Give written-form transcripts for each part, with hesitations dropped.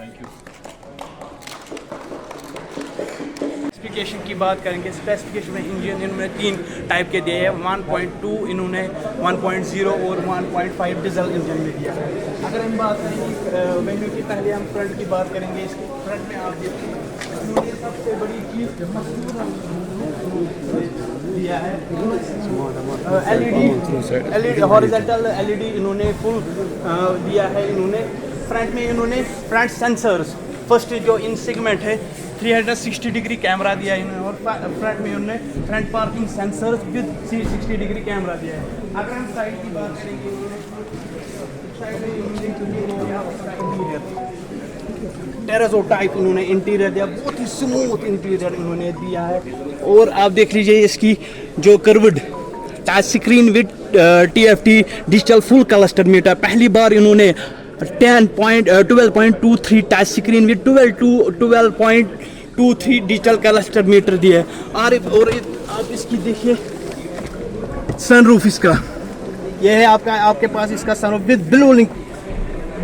Thank you. Specification की बात करेंगे, स्पेसिफिकेशन में इंजन इन्होंने 3 टाइप के दिए हैं, 1.2 इन्होंने 1.0 और 1.5 डीजल इंजन में दिया है। अगर हम बात करेंगे वेन्यू की, पहले हम फ्रंट की बात करेंगे। इसके फ्रंट में आप देखिए इन्होंने सबसे बड़ी चीज़ दिया है एलईडी हॉरिजॉन्टल एलईडी इन्होंने फुल दिया है। इन्होंने फ्रंट में इन्होंने फ्रंट सेंसर्स फर्स्ट जो इन सेगमेंट है 360 डिग्री कैमरा दिया है इन्होंने, और फ्रंट में उन्होंने front parking sensors with 360 degree camera दिया है। अगर हम साइड की बात करेंगे, टेरेजो टाइप इन्होंने इंटीरियर दिया, बहुत ही स्मूथ इंटीरियर इन्होंने दिया है। और आप देख लीजिए इसकी जो curved touch screen with TFT digital full cluster meter, पहली बार इन्होंने 12.23 touch screen with 12.23 digital cluster meter दिया है। और आप इसकी देखिए सनरूफ, इसका यह है आपके पास इसका सनरूफ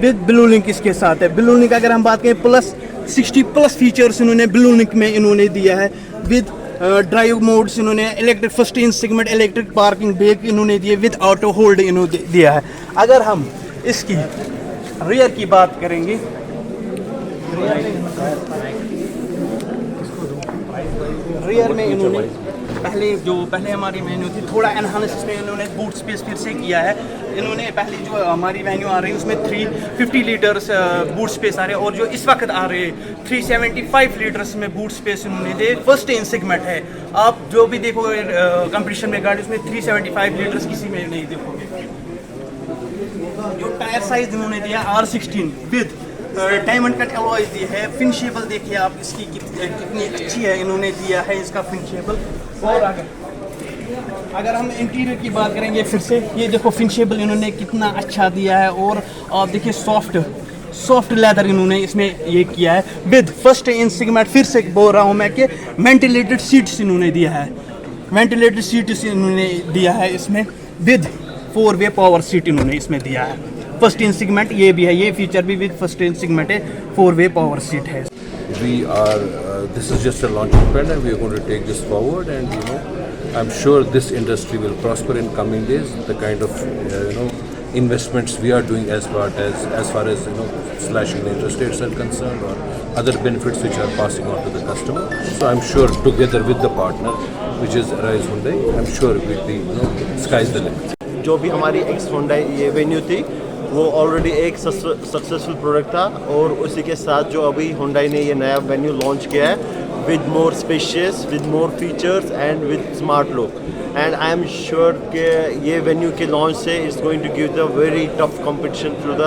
विद ब्लू लिंक इसके साथ है। ब्लू लिंक अगर हम बात करें प्लस 60 प्लस फीचर्स इन्होंने ब्लू लिंक में इन्होंने दिया है। विद ड्राइव मोड्स इन्होंने electric first in segment electric parking brake इन्होंने दिए, विद ऑटो होल्ड इन्होंने दिया है। अगर हम इसकी रियर की बात करेंगे, रियर में इन्होंने पहले हमारी मेन्यू थी थोड़ा एनहांस, इसमें इन्होंने बूट स्पेस फिर से किया है। इन्होंने पहले जो हमारी मेन्यू आ रही है उसमें 350 लीटर्स बूट स्पेस आ रहे हैं, और जो इस वक्त आ रहे हैं 375 लीटर्स में बूट स्पेस इन्होंने दे। फर्स्ट इन सेगमेंट है, आप जो भी देखोगे कंपटीशन में गाड़ी उसमें 375 लीटर्स किसी में नहीं देखोगे। जो टायर साइज इन्होंने दिया R16 with diamond cut alloy दी है। फिनिशेबल देखिए आप इसकी कितनी अच्छी है, इन्होंने दिया है इसका फिनिशेबल। और अगर हम इंटीरियर की बात करेंगे फिर से, ये देखो फिनिशेबल इन्होंने कितना अच्छा दिया है। और आप देखिए सॉफ्ट लेदर इन्होंने इसमें ये किया है विद फर्स्ट इन सेगमेंट। फिर से बोल रहा हूँ मैं कि वेंटिलेटेड सीट्स इन्होंने दिया है, वेंटिलेटेड सीट्स इन्होंने दिया है इसमें, विद 4-वे पावर सीट इन्होंने इसमें दिया है। फर्स्ट इन सेगमेंट ये भी है, ये फीचर भी विद फर्स्ट इन सेगमेंट है, 4-वे पावर सीट है। This is just a launching pad and we are going to take this forward, and I'm sure this industry will prosper in coming days. The kind of investments we are doing as far as slashing the interest rates are concerned, or other benefits which are passing on to the customer. So I'm sure together with the partner which is Arise Hyundai, I'm sure it will be sky's the limit. जो भी हमारी x Hyundai ये venue थी वो already एक successful product था, और उसी के साथ जो अभी Hyundai ने ये नया वेन्यू लॉन्च किया है with more spacious, with more features and with smart look. And I am sure कि ये वेन्यू के लॉन्च से it's going to give the very tough competition through the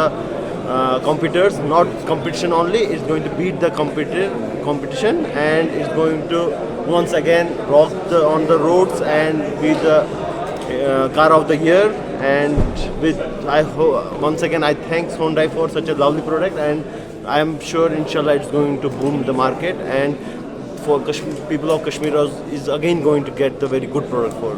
competitors, not competition only, it's going to beat the competition, and it's going to once again rock on the roads and be the car of the year. And once again I thank Hyundai for such a lovely product, and I am sure inshallah it's going to boom the market, and for people of Kashmir is again going to get the very good product for